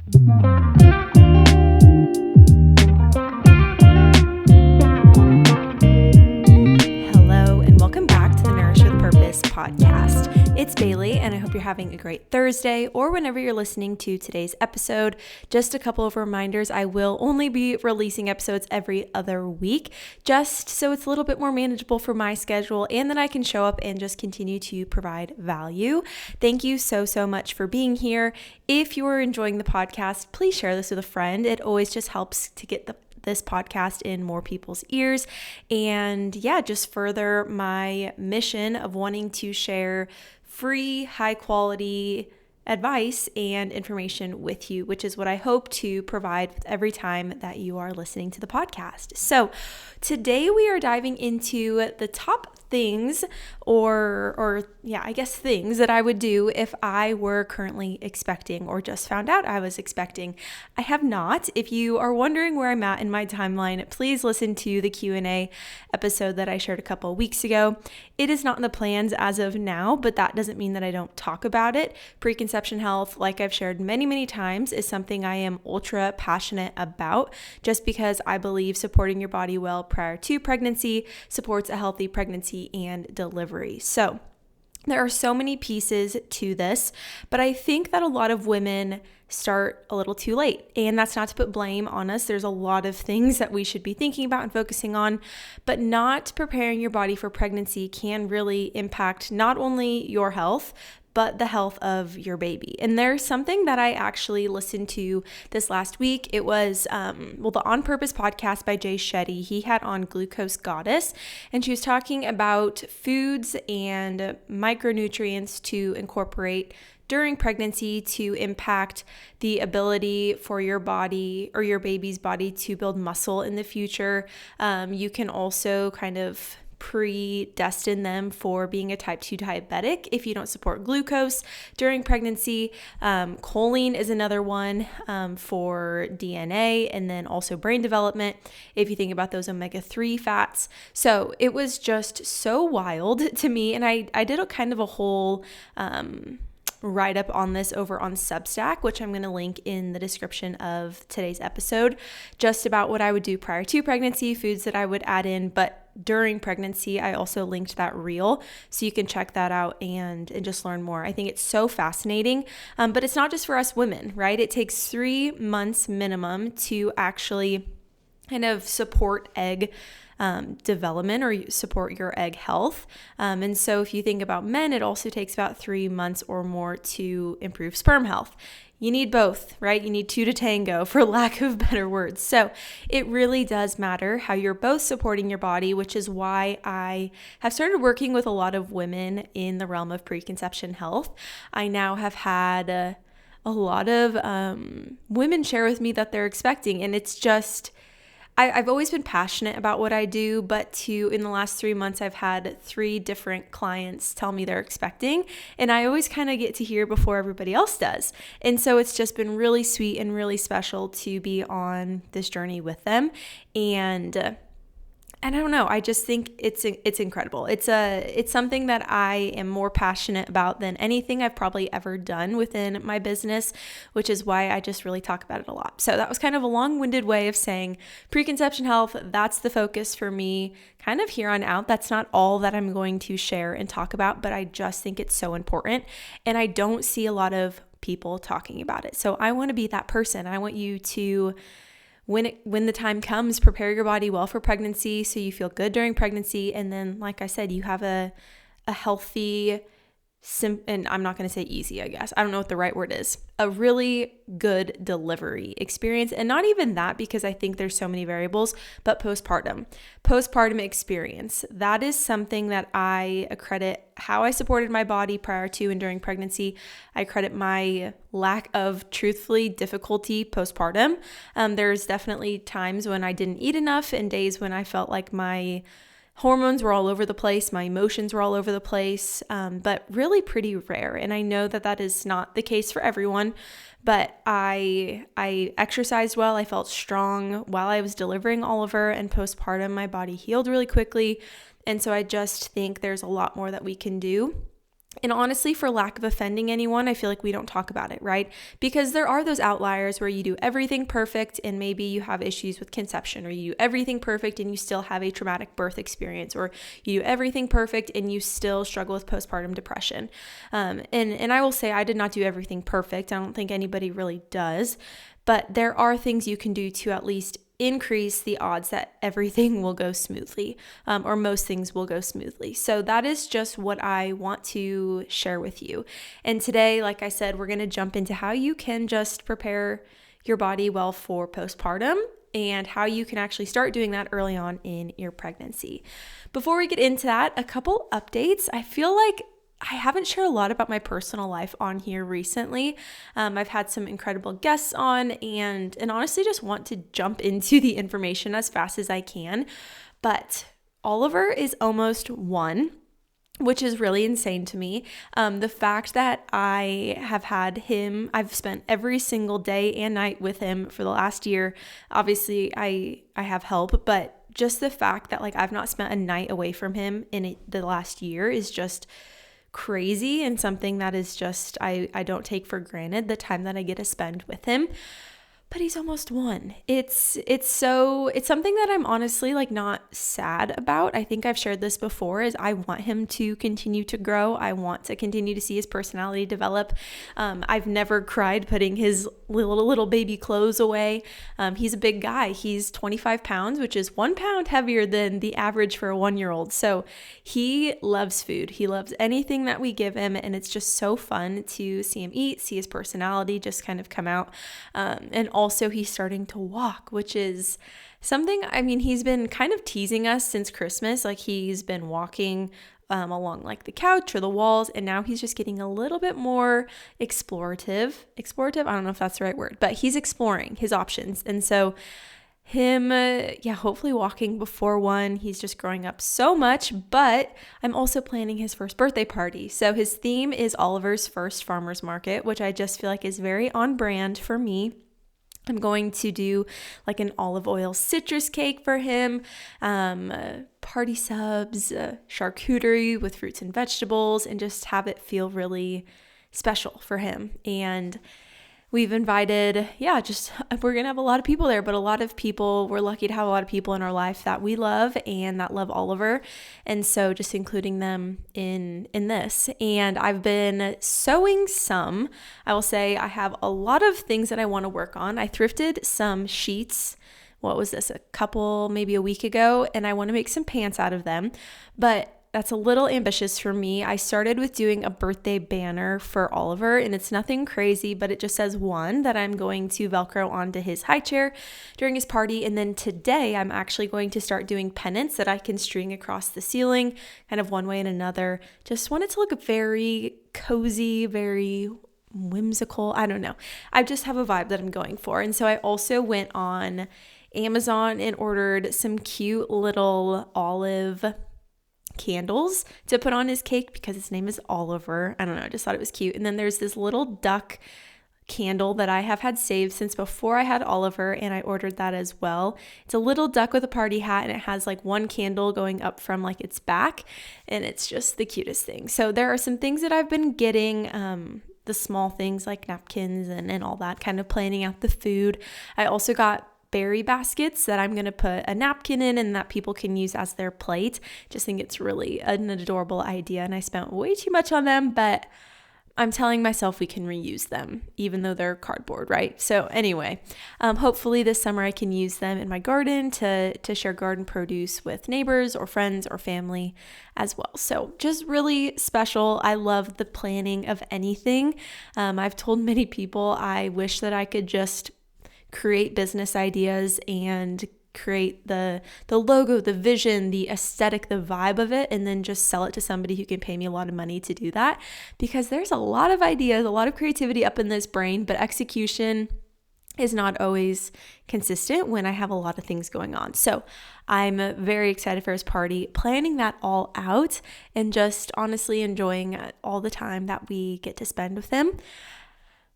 Hello, and welcome back to the Nourish with Purpose podcast. It's Bailey, and I hope you're having a great Thursday or whenever you're listening to today's episode. Just a couple of reminders, I will only be releasing episodes every other week, just so it's a little bit more manageable for my schedule and that I can show up and just continue to provide value. Thank you so much for being here. If you're enjoying the podcast, please share this with a friend. It always just helps to get this podcast in more people's ears, and just further my mission of wanting to share free, high quality advice and information with you, which is what I hope to provide every time that you are listening to the podcast. So today we are diving into the top things things that I would do if I were currently expecting or just found out I was expecting. I have not. If you are wondering where I'm at in my timeline, please listen to the Q&A episode that I shared a couple of weeks ago. It is not in the plans as of now, but that doesn't mean that I don't talk about it. Preconception health, like I've shared many times, is something I am ultra passionate about, just because I believe supporting your body well prior to pregnancy supports a healthy pregnancy and delivery. So there are so many pieces to this, but I think that a lot of women start a little too late. And that's not to put blame on us. There's a lot of things that we should be thinking about and focusing on, but not preparing your body for pregnancy can really impact not only your health, but the health of your baby. And there's something that I actually listened to this last week. It was, the On Purpose podcast by Jay Shetty. He had on Glucose Goddess, and she was talking about foods and micronutrients to incorporate during pregnancy to impact the ability for your body or your baby's body to build muscle in the future. You can also kind of predestine them for being a type 2 diabetic if you don't support glucose during pregnancy. Choline is another one for DNA and then also brain development if you think about those omega-3 fats. So it was just so wild to me, and I did a whole write up on this over on Substack, which I'm going to link in the description of today's episode, just about what I would do prior to pregnancy, foods that I would add in, but during pregnancy, I also linked that reel, so you can check that out and just learn more. I think it's so fascinating, but it's not just for us women, right? It takes 3 months minimum to actually kind of support egg development or support your egg health. And so if you think about men, it also takes about 3 months or more to improve sperm health. You need both, right? You need two to tango, for lack of better words. So it really does matter how you're both supporting your body, which is why I have started working with a lot of women in the realm of preconception health. I now have had a lot of women share with me that they're expecting, and it's just, I've always been passionate about what I do, but in the last 3 months, I've had 3 different clients tell me they're expecting, and I always kind of get to hear before everybody else does. And so it's just been really sweet and really special to be on this journey with them. And I don't know, I just think it's incredible. It's something that I am more passionate about than anything I've probably ever done within my business, which is why I just really talk about it a lot. So that was kind of a long-winded way of saying preconception health, that's the focus for me kind of here on out. That's not all that I'm going to share and talk about, but I just think it's so important, and I don't see a lot of people talking about it. So I want to be that person. I want you to, when the time comes, prepare your body well for pregnancy so you feel good during pregnancy. And then, like I said, you have a healthy, and I'm not going to say easy, I guess. I don't know what the right word is. A really good delivery experience. And not even that, because I think there's so many variables, but postpartum experience. That is something that I accredit how I supported my body prior to and during pregnancy. I credit my lack of, truthfully, difficulty postpartum. There's definitely times when I didn't eat enough and days when I felt like my hormones were all over the place, my emotions were all over the place, but really pretty rare. And I know that that is not the case for everyone, but I exercised well. I felt strong while I was delivering Oliver, and postpartum, my body healed really quickly. And so I just think there's a lot more that we can do And honestly, for lack of offending anyone, I feel like we don't talk about it, right? Because there are those outliers where you do everything perfect and maybe you have issues with conception, or you do everything perfect and you still have a traumatic birth experience, or you do everything perfect and you still struggle with postpartum depression. And I will say I did not do everything perfect. I don't think anybody really does, but there are things you can do to at least increase the odds that everything will go smoothly, or most things will go smoothly. So that is just what I want to share with you. And today, like I said, we're going to jump into how you can just prepare your body well for postpartum and how you can actually start doing that early on in your pregnancy. Before we get into that, a couple updates. I feel like I haven't shared a lot about my personal life on here recently. I've had some incredible guests on and honestly just want to jump into the information as fast as I can. But Oliver is almost 1, which is really insane to me. The fact that I have had him, I've spent every single day and night with him for the last year. Obviously, I have help, but just the fact that like I've not spent a night away from him in the last year is just crazy, and something that is just I don't take for granted, the time that I get to spend with him. But he's almost 1. It's something that I'm honestly like not sad about. I think I've shared this before, is I want him to continue to grow. I want to continue to see his personality develop. I've never cried putting his little baby clothes away. He's a big guy. He's 25 pounds, which is 1 pound heavier than the average for a 1-year-old. So he loves food. He loves anything that we give him. And it's just so fun to see him eat, see his personality just kind of come out. And also he's starting to walk, which is something, I mean, he's been kind of teasing us since Christmas. Like he's been walking along like the couch or the walls, and now he's just getting a little bit more explorative. I don't know if that's the right word, but he's exploring his options. And so him, hopefully walking before 1. He's just growing up so much, but I'm also planning his first birthday party. So his theme is Oliver's First Farmer's Market, which I just feel like is very on brand for me. I'm going to do like an olive oil citrus cake for him, party subs, charcuterie with fruits and vegetables, and just have it feel really special for him. And we've invited, we're going to have a lot of people there, but we're lucky to have a lot of people in our life that we love and that love Oliver. And so just including them in this. And I've been sewing some. I will say I have a lot of things that I want to work on. I thrifted some sheets. What was this? Maybe a week ago, and I want to make some pants out of them. But that's a little ambitious for me. I started with doing a birthday banner for Oliver, and it's nothing crazy, but it just says 1 that I'm going to Velcro onto his high chair during his party. And then today I'm actually going to start doing pennants that I can string across the ceiling, kind of one way and another. Just want it to look very cozy, very whimsical. I don't know. I just have a vibe that I'm going for. And so I also went on Amazon and ordered some cute little olive candles to put on his cake because his name is Oliver. I don't know, I just thought it was cute. And then there's this little duck candle that I have had saved since before I had Oliver, and I ordered that as well. It's a little duck with a party hat, and it has like 1 candle going up from like its back, and it's just the cutest thing. So there are some things that I've been getting, the small things like napkins and all that, kind of planning out the food. I also got berry baskets that I'm going to put a napkin in and that people can use as their plate. Just think it's really an adorable idea, and I spent way too much on them, but I'm telling myself we can reuse them even though they're cardboard, right? So anyway, hopefully this summer I can use them in my garden to share garden produce with neighbors or friends or family as well. So just really special. I love the planning of anything. I've told many people I wish that I could just create business ideas and create the logo, the vision, the aesthetic, the vibe of it, and then just sell it to somebody who can pay me a lot of money to do that, because there's a lot of ideas, a lot of creativity up in this brain, but execution is not always consistent when I have a lot of things going on. So I'm very excited for his party, planning that all out, and just honestly enjoying all the time that we get to spend with him.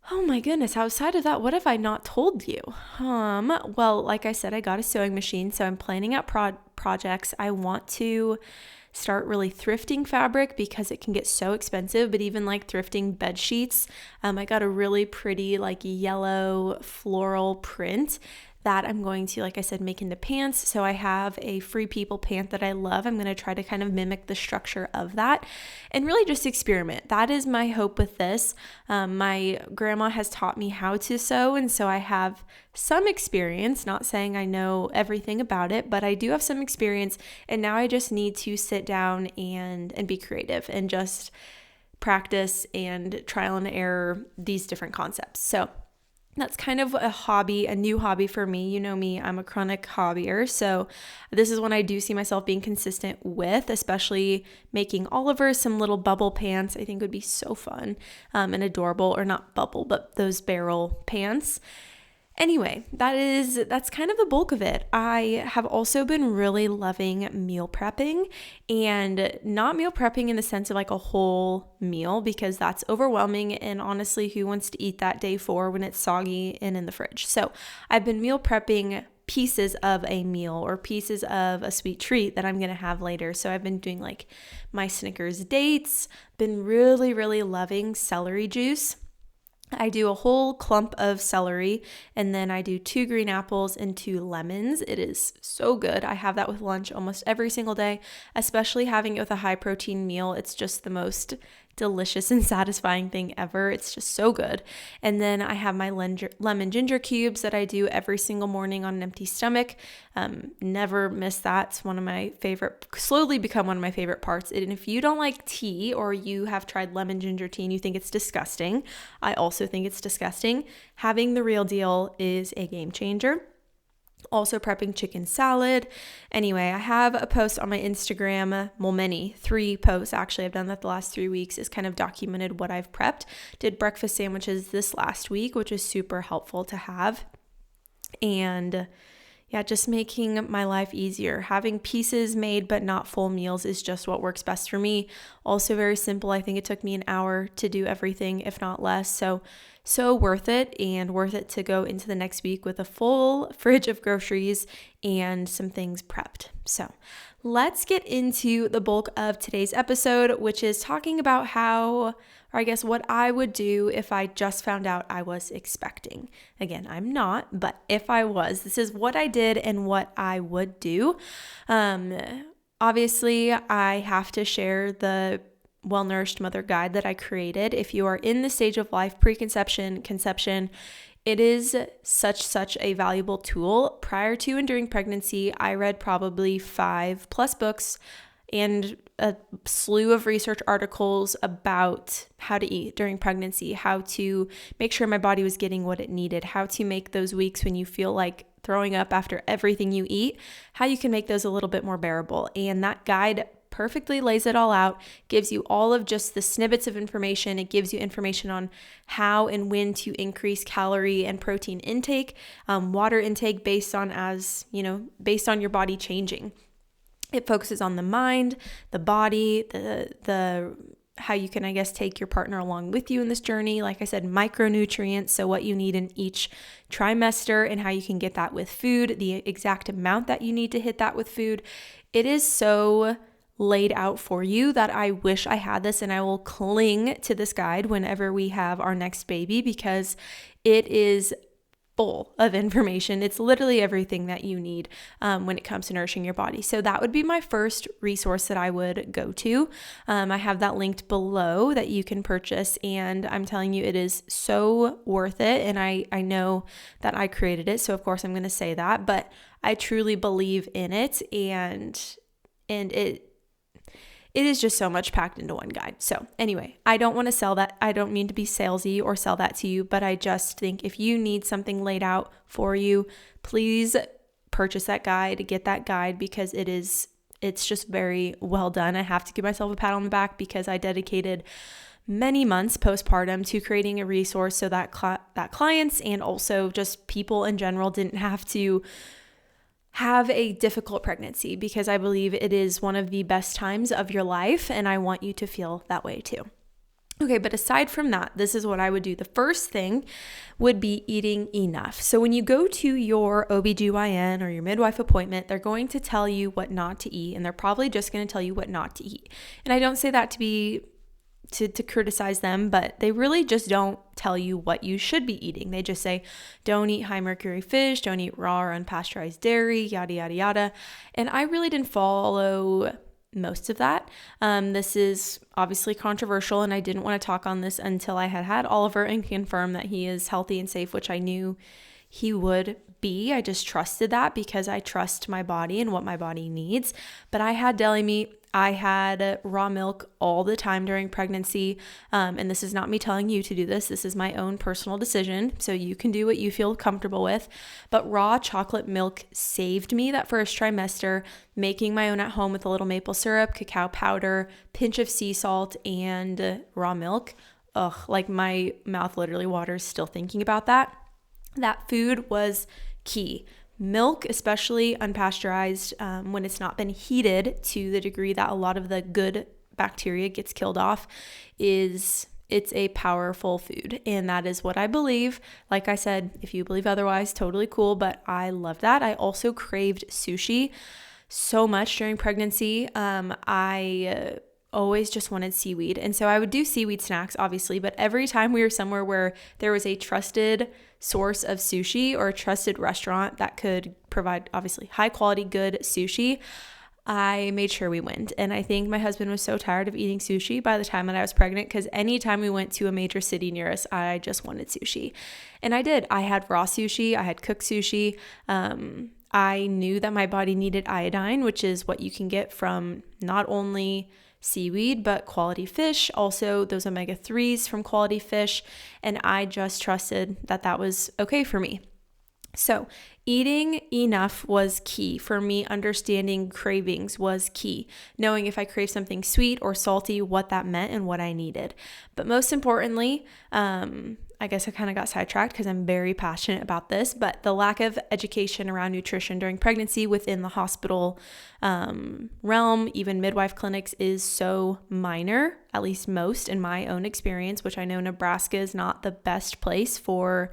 Oh my goodness, outside of that, what have I not told you? Well, like I said, I got a sewing machine, so I'm planning out projects. I want to start really thrifting fabric because it can get so expensive, but even like thrifting bed sheets. I got a really pretty like yellow floral print that I'm going to, like I said, make into pants. So I have a Free People pant that I love. I'm going to try to kind of mimic the structure of that and really just experiment. That is my hope with this. My grandma has taught me how to sew, and so I have some experience, not saying I know everything about it, but I do have some experience, and now I just need to sit down and be creative and just practice and trial and error these different concepts. So that's kind of a hobby, a new hobby for me. You know me, I'm a chronic hobbyer. So this is one I do see myself being consistent with, especially making Oliver some little bubble pants. I think would be so fun and adorable, or not bubble, but those barrel pants. Anyway, that's kind of the bulk of it. I have also been really loving meal prepping, and not meal prepping in the sense of like a whole meal, because that's overwhelming, and honestly, who wants to eat that day 4 when it's soggy and in the fridge? So I've been meal prepping pieces of a meal or pieces of a sweet treat that I'm going to have later. So I've been doing like my Snickers dates, been really, really loving celery juice. I do a whole clump of celery, and then I do 2 green apples and 2 lemons. It is so good. I have that with lunch almost every single day, especially having it with a high protein meal. It's just the most delicious and satisfying thing ever. It's just so good. And then I have my lemon ginger cubes that I do every single morning on an empty stomach. Never miss that. It's one of my favorite, slowly become one of my favorite parts. And if you don't like tea, or you have tried lemon ginger tea and you think it's disgusting, I also think it's disgusting, having the real deal is a game changer. Also prepping chicken salad. Anyway, I have a post on my Instagram, well, 3 posts actually. I've done that the last 3 weeks, is kind of documented what I've prepped. Did breakfast sandwiches this last week, which is super helpful to have. And yeah, just making my life easier. Having pieces made but not full meals is just what works best for me. Also very simple. I think it took me an hour to do everything, if not less. So worth it, and worth it to go into the next week with a full fridge of groceries and some things prepped. So let's get into the bulk of today's episode, which is talking about how, or I guess what I would do if I just found out I was expecting. Again, I'm not, but if I was, this is what I did and what I would do. Obviously, I have to share the Well-Nourished Mother Guide that I created. If you are in the stage of life, preconception, conception, it is such a valuable tool. Prior to and during pregnancy, I read probably 5+ books and a slew of research articles about how to eat during pregnancy, how to make sure my body was getting what it needed, how to make those weeks when you feel like throwing up after everything you eat, how you can make those a little bit more bearable. And that guide perfectly lays it all out, gives you all of just the snippets of information. It gives you information on how and when to increase calorie and protein intake, water intake based on your body changing. It focuses on the mind, the body, the how you can, I guess, take your partner along with you in this journey. Like I said, micronutrients, so what you need in each trimester and how you can get that with food, the exact amount that you need to hit that with food. It is so laid out for you that I wish I had this, and I will cling to this guide whenever we have our next baby, because it is full of information. It's literally everything that you need when it comes to nourishing your body. So that would be my first resource that I would go to. I have that linked below that you can purchase, and I'm telling you, it is so worth it. And I know that I created it, so of course I'm going to say that, but I truly believe in it, and it is just so much packed into one guide. So anyway, I don't want to sell that. I don't mean to be salesy or sell that to you, but I just think if you need something laid out for you, please purchase that guide, get that guide, because it's just very well done. I have to give myself a pat on the back because I dedicated many months postpartum to creating a resource so that clients and also just people in general didn't have to have a difficult pregnancy, because I believe it is one of the best times of your life, and I want you to feel that way too. Okay, but aside from that, this is what I would do. The first thing would be eating enough. So when you go to your OBGYN or your midwife appointment, they're going to tell you what not to eat, and they're probably just going to tell you what not to eat. And I don't say that to criticize them, but they really just don't tell you what you should be eating. They just say, don't eat high mercury fish, don't eat raw or unpasteurized dairy, yada, yada, yada. And I really didn't follow most of that. This is obviously controversial, and I didn't want to talk on this until I had Oliver and confirmed that he is healthy and safe, which I knew he would be. I just trusted that because I trust my body and what my body needs. But I had deli meat. I had raw milk all the time during pregnancy. And this is not me telling you to do this. This is my own personal decision. So you can do what you feel comfortable with. But raw chocolate milk saved me that first trimester, making my own at home with a little maple syrup, cacao powder, pinch of sea salt, and raw milk. Ugh, like my mouth literally waters still thinking about that. That food was key. Milk, especially unpasteurized, when it's not been heated to the degree that a lot of the good bacteria gets killed off, it's a powerful food. And that is what I believe. Like I said, if you believe otherwise, totally cool. But I love that. I also craved sushi so much during pregnancy. I always just wanted seaweed. And so I would do seaweed snacks, obviously, but every time we were somewhere where there was a trusted source of sushi or a trusted restaurant that could provide obviously high quality, good sushi, I made sure we went. And I think my husband was so tired of eating sushi by the time that I was pregnant, because anytime we went to a major city near us, I just wanted sushi. And I did. I had raw sushi. I had cooked sushi. I knew that my body needed iodine, which is what you can get from not only seaweed, but quality fish, also those omega-3s from quality fish. And I just trusted that that was okay for me. So eating enough was key for me. Understanding cravings was key. Knowing if I crave something sweet or salty, what that meant and what I needed. But most importantly, I guess I kind of got sidetracked because I'm very passionate about this, but the lack of education around nutrition during pregnancy within the hospital realm, even midwife clinics, is so minor, at least most in my own experience, which I know Nebraska is not the best place for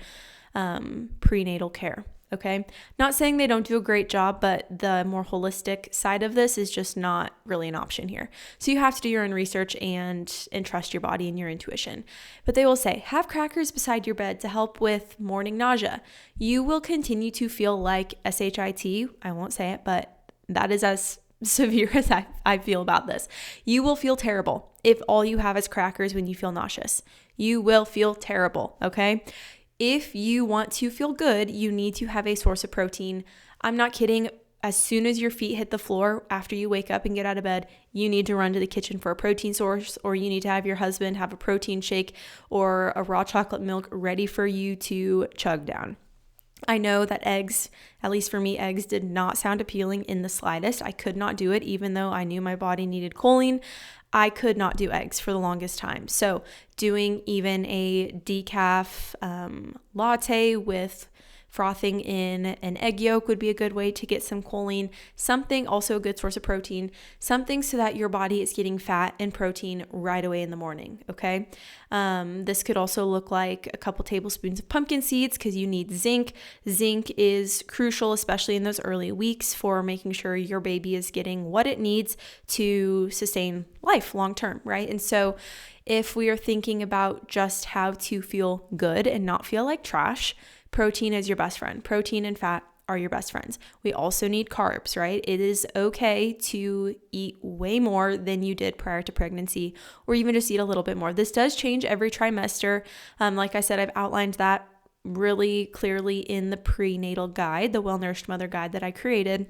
prenatal care. Okay. Not saying they don't do a great job, but the more holistic side of this is just not really an option here. So you have to do your own research and trust your body and your intuition. But they will say, have crackers beside your bed to help with morning nausea. You will continue to feel like shit. I won't say it, but that is as severe as I feel about this. You will feel terrible if all you have is crackers when you feel nauseous. You will feel terrible. Okay. If you want to feel good, you need to have a source of protein. I'm not kidding. As soon as your feet hit the floor after you wake up and get out of bed, you need to run to the kitchen for a protein source, or you need to have your husband have a protein shake or a raw chocolate milk ready for you to chug down. I know that eggs, at least for me, eggs did not sound appealing in the slightest. I could not do it, even though I knew my body needed choline. I could not do eggs for the longest time. So doing even a decaf latte with frothing in an egg yolk would be a good way to get some choline. Something, also a good source of protein, something so that your body is getting fat and protein right away in the morning, okay? This could also look like a couple tablespoons of pumpkin seeds, because you need zinc. Zinc is crucial, especially in those early weeks, for making sure your baby is getting what it needs to sustain life long term, right? And so if we are thinking about just how to feel good and not feel like trash, protein is your best friend. Protein and fat are your best friends. We also need carbs, right? It is okay to eat way more than you did prior to pregnancy, or even just eat a little bit more. This does change every trimester. Like I said, I've outlined that really clearly in the prenatal guide, the Well-Nourished Mother guide that I created.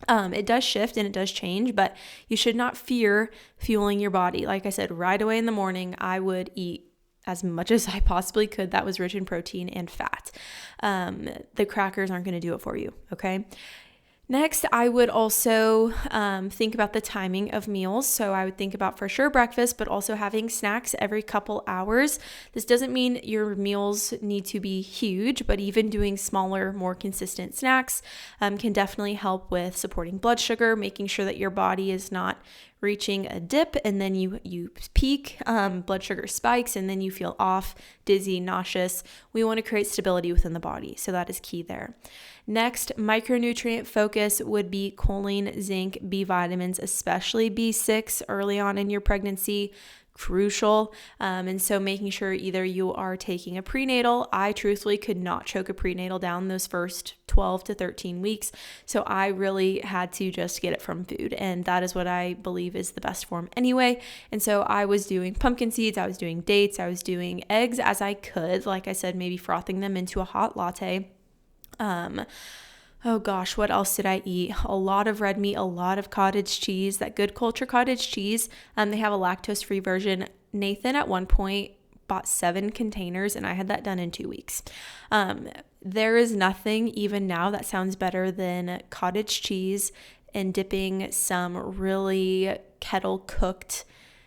It does shift and it does change, but you should not fear fueling your body. Like I said, right away in the morning, I would eat as much as I possibly could that was rich in protein and fat. The crackers aren't going to do it for you, okay? Next, I would also think about the timing of meals. So I would think about for sure breakfast, but also having snacks every couple hours. This doesn't mean your meals need to be huge, but even doing smaller, more consistent snacks can definitely help with supporting blood sugar, making sure that your body is not reaching a dip, and then you peak, blood sugar spikes, and then you feel off, dizzy, nauseous. We want to create stability within the body, so that is key there. Next, micronutrient focus would be choline, zinc, B vitamins, especially B6 early on in your pregnancy. Crucial. And so making sure either you are taking a prenatal. I truthfully could not choke a prenatal down those first 12 to 13 weeks. So I really had to just get it from food. And that is what I believe is the best form anyway. And so I was doing pumpkin seeds, I was doing dates, I was doing eggs as I could. Like I said, maybe frothing them into a hot latte. Oh gosh, what else did I eat? A lot of red meat, a lot of cottage cheese, that Good Culture cottage cheese. They have a lactose-free version. Nathan at one point bought 7 containers and I had that done in 2 weeks. There is nothing even now that sounds better than cottage cheese and dipping some really kettle cooked,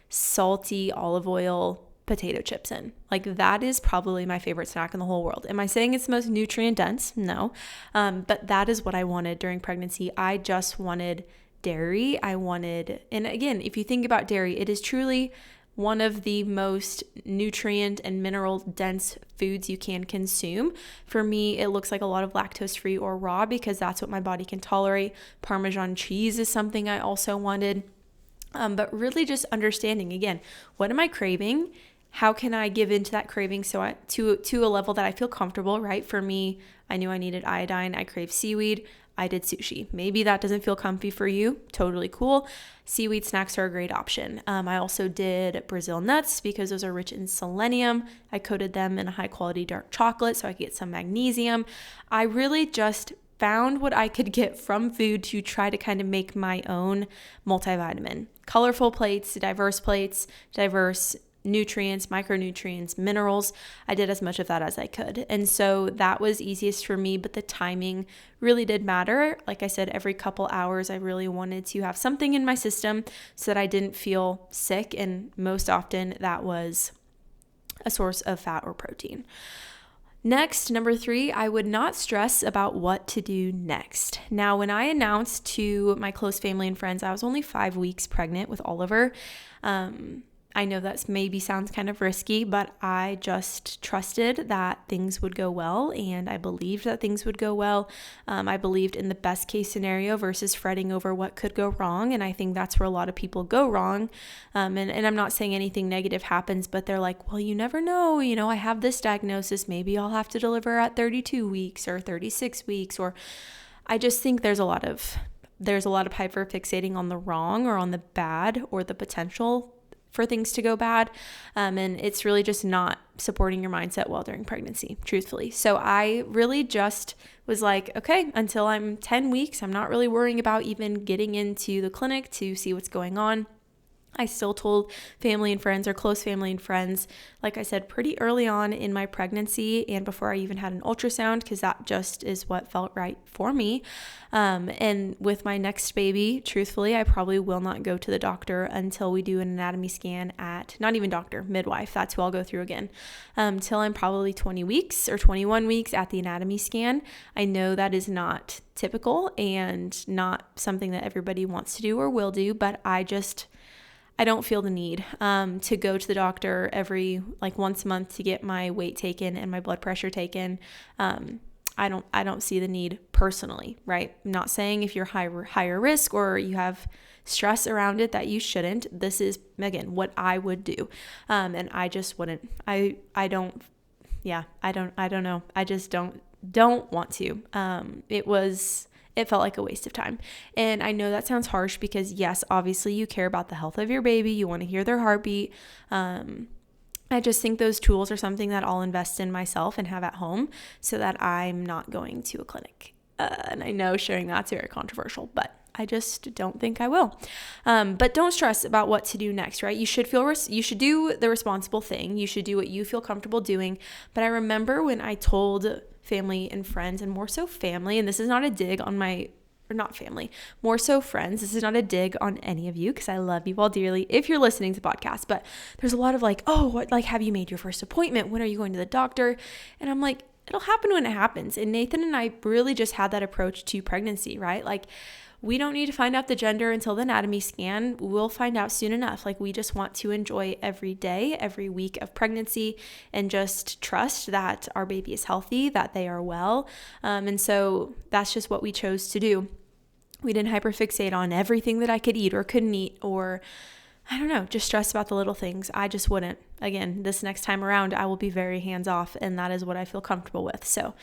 salty olive oil potato chips in. Like that is probably my favorite snack in the whole world. Am I saying it's the most nutrient dense? No. But that is what I wanted during pregnancy. I just wanted dairy. And again, if you think about dairy, it is truly one of the most nutrient and mineral dense foods you can consume. For me, it looks like a lot of lactose free or raw because that's what my body can tolerate. Parmesan cheese is something I also wanted. But really just understanding, again, what am I craving? How can I give into that craving to a level that I feel comfortable, right? For me, I knew I needed iodine. I crave seaweed. I did sushi. Maybe that doesn't feel comfy for you. Totally cool. Seaweed snacks are a great option. I also did Brazil nuts because those are rich in selenium. I coated them in a high quality dark chocolate so I could get some magnesium. I really just found what I could get from food to try to kind of make my own multivitamin. Colorful plates, diverse nutrients, micronutrients, minerals. I did as much of that as I could. And so that was easiest for me, but the timing really did matter. Like I said, every couple hours, I really wanted to have something in my system so that I didn't feel sick. And most often that was a source of fat or protein. Next, number 3, I would not stress about what to do next. Now, when I announced to my close family and friends, I was only 5 weeks pregnant with Oliver. I know that maybe sounds kind of risky, but I just trusted that things would go well, and I believed that things would go well. I believed in the best case scenario versus fretting over what could go wrong, and I think that's where a lot of people go wrong. And I'm not saying anything negative happens, but they're like, well, you never know. I have this diagnosis. Maybe I'll have to deliver at 32 weeks or 36 weeks, or I just think there's a lot of hyperfixating on the wrong or on the bad or the potential for things to go bad. And it's really just not supporting your mindset well during pregnancy, truthfully. So I really just was like, okay, until I'm 10 weeks, I'm not really worrying about even getting into the clinic to see what's going on. I still told family and friends, or close family and friends, like I said, pretty early on in my pregnancy and before I even had an ultrasound, because that just is what felt right for me. And with my next baby, truthfully, I probably will not go to the doctor until we do an anatomy scan at, not even doctor, midwife. That's who I'll go through again, till I'm probably 20 weeks or 21 weeks at the anatomy scan. I know that is not typical and not something that everybody wants to do or will do, but I don't feel the need to go to the doctor every once a month to get my weight taken and my blood pressure taken. I don't see the need personally, right? I'm not saying if you're higher risk or you have stress around it that you shouldn't. This is, again, what I would do. And I just wouldn't. I don't know. I just don't want to. It felt like a waste of time. And I know that sounds harsh because, yes, obviously you care about the health of your baby. You want to hear their heartbeat. I just think those tools are something that I'll invest in myself and have at home so that I'm not going to a clinic. And I know sharing that's very controversial, but I just don't think I will. But don't stress about what to do next, right? You should do the responsible thing. You should do what you feel comfortable doing. But I remember when I told family and friends, and more so family, and this is not a dig on more so friends. This is not a dig on any of you because I love you all dearly if you're listening to the podcast, but there's a lot of have you made your first appointment? When are you going to the doctor? And I'm like, it'll happen when it happens. And Nathan and I really just had that approach to pregnancy, right? Like, we don't need to find out the gender until the anatomy scan. We'll find out soon enough. Like, we just want to enjoy every day, every week of pregnancy, and just trust that our baby is healthy, that they are well. And so that's just what we chose to do. We didn't hyperfixate on everything that I could eat or couldn't eat, or I don't know, just stress about the little things. I just wouldn't. Again, this next time around, I will be very hands off, and that is what I feel comfortable with. So,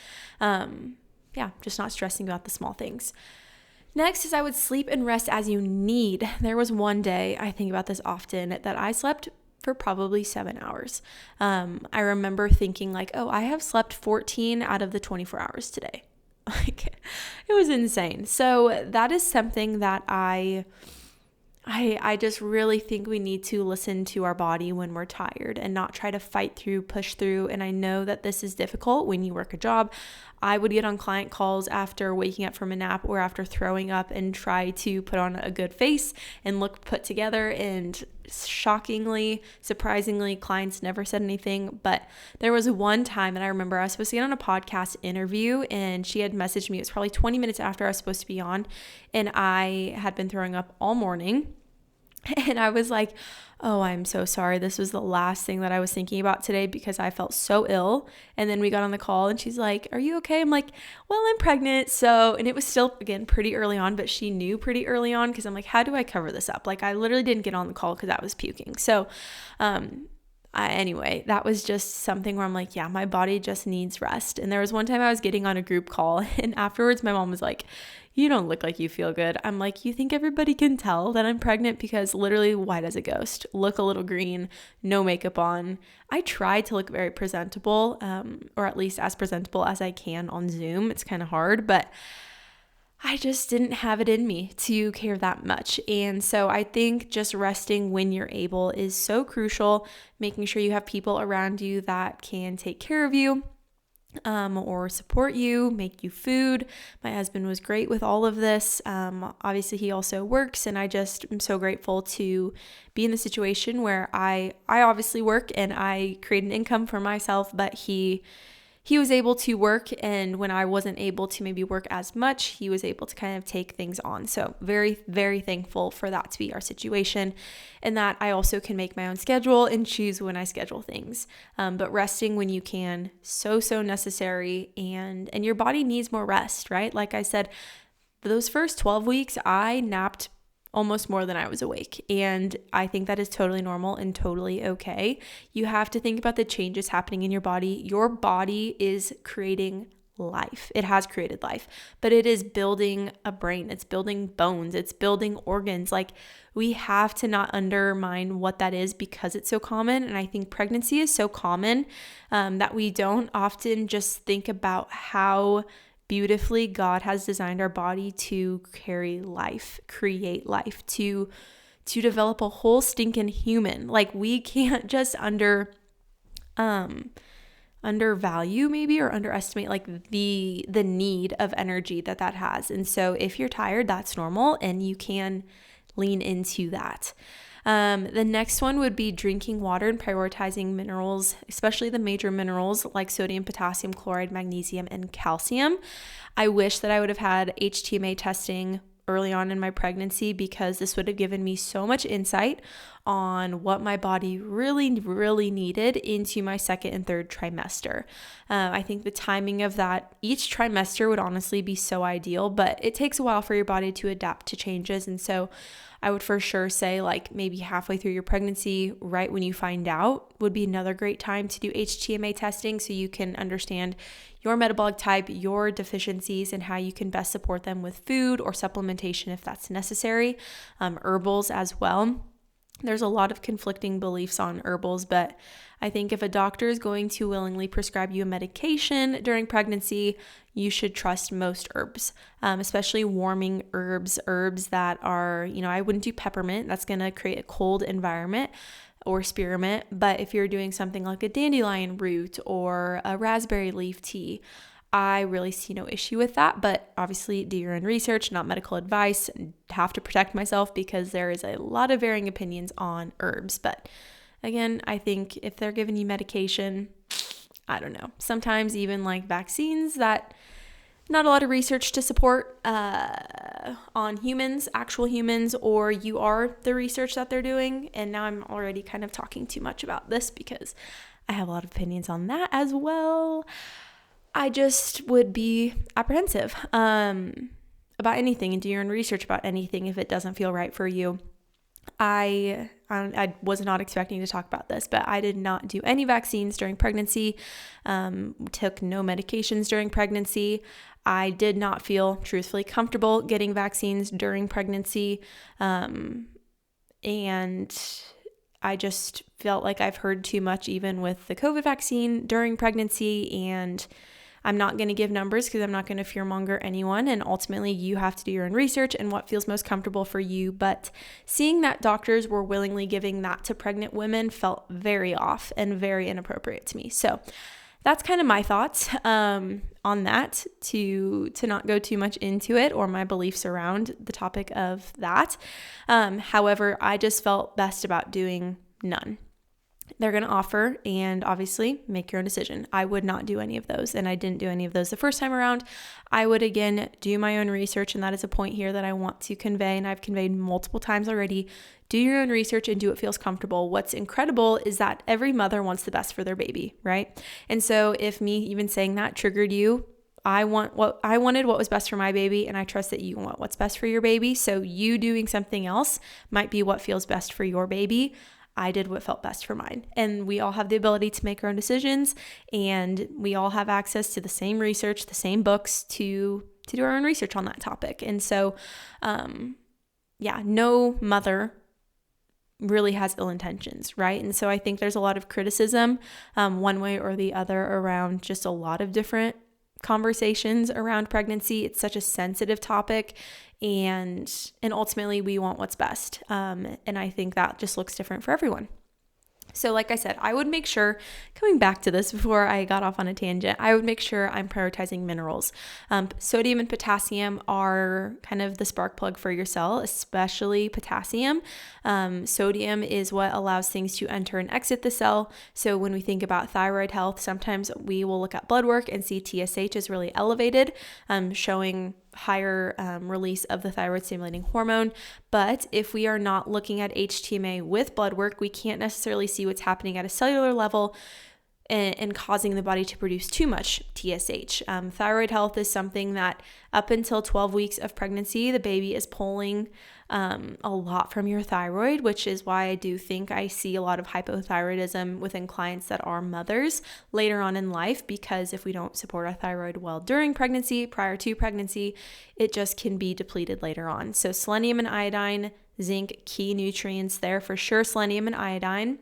just not stressing about the small things. Next is I would sleep and rest as you need. There was one day, I think about this often, that I slept for probably 7 hours. I remember thinking like, oh, I have slept 14 out of the 24 hours today. Like, it was insane. So that is something that I just really think we need to listen to our body when we're tired and not try to fight through, push through. And I know that this is difficult when you work a job. I would get on client calls after waking up from a nap or after throwing up and try to put on a good face and look put together. And shockingly, surprisingly, clients never said anything. But there was one time that I remember I was supposed to get on a podcast interview, and she had messaged me. It was probably 20 minutes after I was supposed to be on, and I had been throwing up all morning. And I was like, oh, I'm so sorry. This was the last thing that I was thinking about today because I felt so ill. And then we got on the call and she's like, are you okay? I'm like, well, I'm pregnant. So, and it was still, again, pretty early on, but she knew pretty early on because I'm like, how do I cover this up? Like, I literally didn't get on the call because I was puking. So, anyway, that was just something where I'm like, yeah, my body just needs rest. And there was one time I was getting on a group call, and afterwards my mom was like, you don't look like you feel good. I'm like, you think everybody can tell that I'm pregnant? Because literally white as a ghost, look a little green, no makeup on. I try to look very presentable, or at least as presentable as I can on Zoom. It's kind of hard, but I just didn't have it in me to care that much. And so I think just resting when you're able is so crucial, making sure you have people around you that can take care of you, or support you, make you food. My husband was great with all of this. Obviously he also works, and I just am so grateful to be in the situation where I obviously work and I create an income for myself, but he was able to work, and when I wasn't able to maybe work as much, he was able to kind of take things on. So very, very thankful for that to be our situation, and that I also can make my own schedule and choose when I schedule things. But resting when you can, so necessary, and your body needs more rest, right? Like I said, those first 12 weeks, I napped almost more than I was awake. And I think that is totally normal and totally okay. You have to think about the changes happening in your body. Your body is creating life. It has created life, but it is building a brain. It's building bones. It's building organs. Like, we have to not undermine what that is because it's so common. And I think pregnancy is so common that we don't often just think about how beautifully God has designed our body to carry life, create life, to develop a whole stinking human. Like, we can't just undervalue maybe, or underestimate like the need of energy that has. And so if you're tired, that's normal, and you can lean into that. The next one would be drinking water and prioritizing minerals, especially the major minerals like sodium, potassium, chloride, magnesium, and calcium. I wish that I would have had HTMA testing early on in my pregnancy, because this would have given me so much insight on what my body really, really needed into my second and third trimester. I think the timing of that, each trimester would honestly be so ideal, but it takes a while for your body to adapt to changes. And so I would for sure say like maybe halfway through your pregnancy, right when you find out, would be another great time to do HTMA testing, so you can understand your metabolic type, your deficiencies, and how you can best support them with food or supplementation if that's necessary. Herbals as well. There's a lot of conflicting beliefs on herbals, but I think if a doctor is going to willingly prescribe you a medication during pregnancy, you should trust most herbs, especially warming herbs that are, I wouldn't do peppermint. That's going to create a cold environment, or spearmint. But if you're doing something like a dandelion root or a raspberry leaf tea, I really see no issue with that. But obviously do your own research, not medical advice. Have to protect myself because there is a lot of varying opinions on herbs. But again, I think if they're giving you medication, I don't know, sometimes even like vaccines that not a lot of research to support on humans, actual humans, or you are the research that they're doing. And now I'm already kind of talking too much about this because I have a lot of opinions on that as well. I just would be apprehensive about anything and do your own research about anything if it doesn't feel right for you. I was not expecting to talk about this, but I did not do any vaccines during pregnancy, took no medications during pregnancy. I did not feel truthfully comfortable getting vaccines during pregnancy. And I just felt like I've heard too much even with the COVID vaccine during pregnancy, and I'm not going to give numbers because I'm not going to fearmonger anyone, and ultimately you have to do your own research and what feels most comfortable for you. But seeing that doctors were willingly giving that to pregnant women felt very off and very inappropriate to me. So that's kind of my thoughts on that, to not go too much into it or my beliefs around the topic of that. However, I just felt best about doing none. They're going to offer, and obviously make your own decision. I would not do any of those, and I didn't do any of those the first time around. I would, again, do my own research, and that is a point here that I want to convey, and I've conveyed multiple times already. Do your own research and do what feels comfortable. What's incredible is that every mother wants the best for their baby, right? And so if me even saying that triggered you, I wanted what was best for my baby, and I trust that you want what's best for your baby. So you doing something else might be what feels best for your baby. I did what felt best for mine. And we all have the ability to make our own decisions, and we all have access to the same research, the same books to do our own research on that topic. And so, no mother really has ill intentions, right? And so I think there's a lot of criticism one way or the other around just a lot of different conversations around pregnancy. It's such a sensitive topic, and ultimately we want what's best. And I think that just looks different for everyone. So like I said, I would make sure, coming back to this before I got off on a tangent, I would make sure I'm prioritizing minerals. Sodium and potassium are kind of the spark plug for your cell, especially potassium. Sodium is what allows things to enter and exit the cell. So when we think about thyroid health, sometimes we will look at blood work and see TSH is really elevated, showing higher release of the thyroid stimulating hormone. But if we are not looking at HTMA with blood work, we can't necessarily see what's happening at a cellular level and causing the body to produce too much TSH. Thyroid health is something that up until 12 weeks of pregnancy, the baby is pulling a lot from your thyroid, which is why I do think I see a lot of hypothyroidism within clients that are mothers later on in life, because if we don't support our thyroid well during pregnancy, prior to pregnancy, it just can be depleted later on. So selenium and iodine, zinc, key nutrients there for sure, selenium and iodine.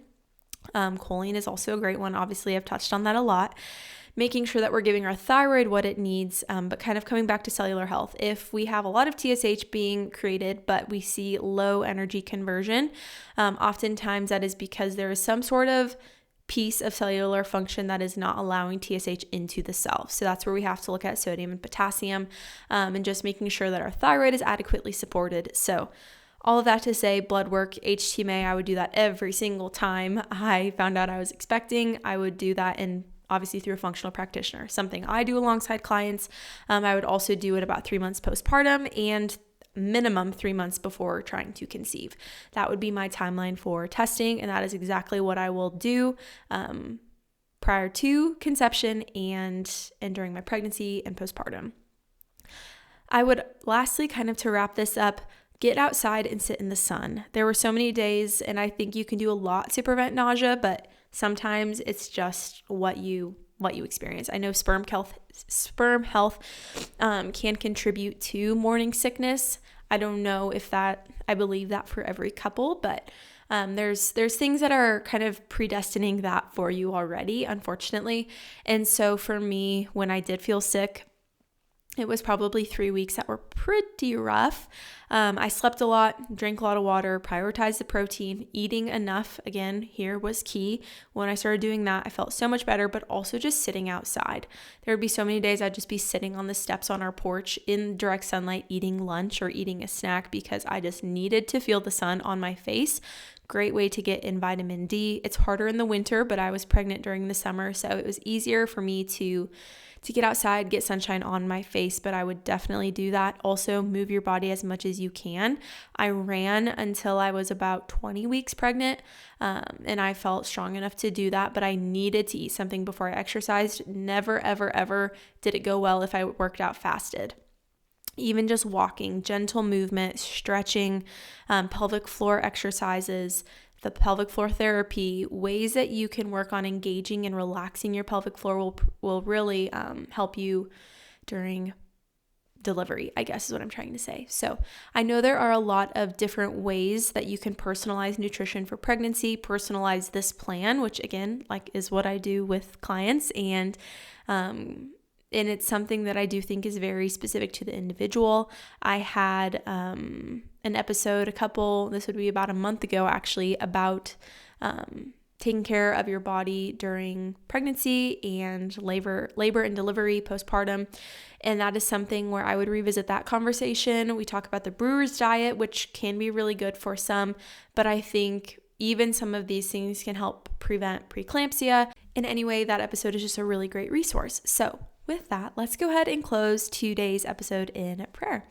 Choline is also a great one. Obviously, I've touched on that a lot. Making sure that we're giving our thyroid what it needs, but kind of coming back to cellular health. If we have a lot of TSH being created, but we see low energy conversion, oftentimes that is because there is some sort of piece of cellular function that is not allowing TSH into the cell. So that's where we have to look at sodium and potassium, and just making sure that our thyroid is adequately supported. So all of that to say, blood work, HTMA, I would do that every single time I found out I was expecting. I would do that, and obviously through a functional practitioner, something I do alongside clients. I would also do it about 3 months postpartum and minimum 3 months before trying to conceive. That would be my timeline for testing, and that is exactly what I will do prior to conception and during my pregnancy and postpartum. I would lastly, kind of to wrap this up, get outside and sit in the sun. There were so many days, and I think you can do a lot to prevent nausea, but sometimes it's just what you experience. I know sperm health can contribute to morning sickness. I don't know if I believe that for every couple, but there's things that are kind of predestining that for you already, unfortunately. And so for me, when I did feel sick, it was probably 3 weeks that were pretty rough. I slept a lot, drank a lot of water, prioritized the protein, eating enough, again, here was key. When I started doing that, I felt so much better, but also just sitting outside. There would be so many days I'd just be sitting on the steps on our porch in direct sunlight, eating lunch or eating a snack because I just needed to feel the sun on my face Great way to get in vitamin D. It's harder in the winter, but I was pregnant during the summer, so it was easier for me to get outside, get sunshine on my face, but I would definitely do that. Also, move your body as much as you can. I ran until I was about 20 weeks pregnant, and I felt strong enough to do that, but I needed to eat something before I exercised. Never, ever, ever did it go well if I worked out fasted. Even just walking, gentle movement, stretching, pelvic floor exercises, the pelvic floor therapy, ways that you can work on engaging and relaxing your pelvic floor will really help you during delivery, I guess is what I'm trying to say. So I know there are a lot of different ways that you can personalize nutrition for pregnancy, personalize this plan, which again, like is what I do with clients, and it's something that I do think is very specific to the individual. I had an episode this would be about a month ago actually, about taking care of your body during pregnancy and labor and delivery, postpartum. And that is something where I would revisit that conversation. We talk about the brewer's diet, which can be really good for some, but I think even some of these things can help prevent preeclampsia. And anyway, that episode is just a really great resource. So with that, let's go ahead and close today's episode in prayer.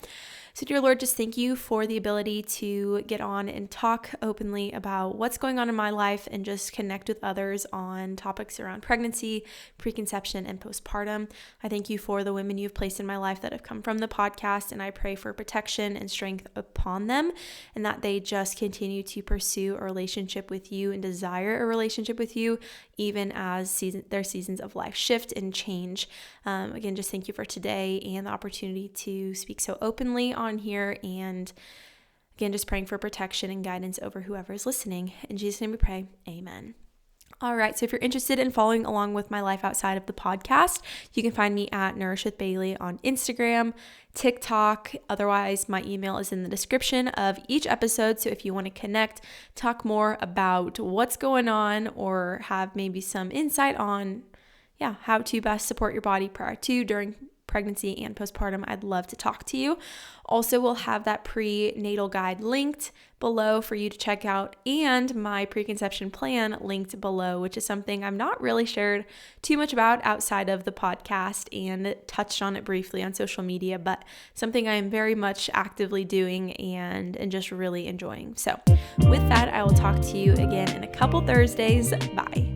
So dear Lord, just thank you for the ability to get on and talk openly about what's going on in my life and just connect with others on topics around pregnancy, preconception, and postpartum. I thank you for the women you've placed in my life that have come from the podcast, and I pray for protection and strength upon them, and that they just continue to pursue a relationship with you and desire a relationship with you, even as their seasons of life shift and change. Again, just thank you for today and the opportunity to speak so openly on here, and again, just praying for protection and guidance over whoever is listening. In Jesus' name we pray, amen. All right, so if you're interested in following along with my life outside of the podcast, you can find me at Nourish with Bailey on Instagram, TikTok. Otherwise, my email is in the description of each episode. So if you want to connect, talk more about what's going on, or have maybe some insight on how to best support your body prior to, during pregnancy, and postpartum, I'd love to talk to you. Also, we'll have that prenatal guide linked below for you to check out, and my preconception plan linked below, which is something I'm not really shared too much about outside of the podcast, and touched on it briefly on social media, but something I am very much actively doing and just really enjoying. So with that, I will talk to you again in a couple Thursdays. Bye.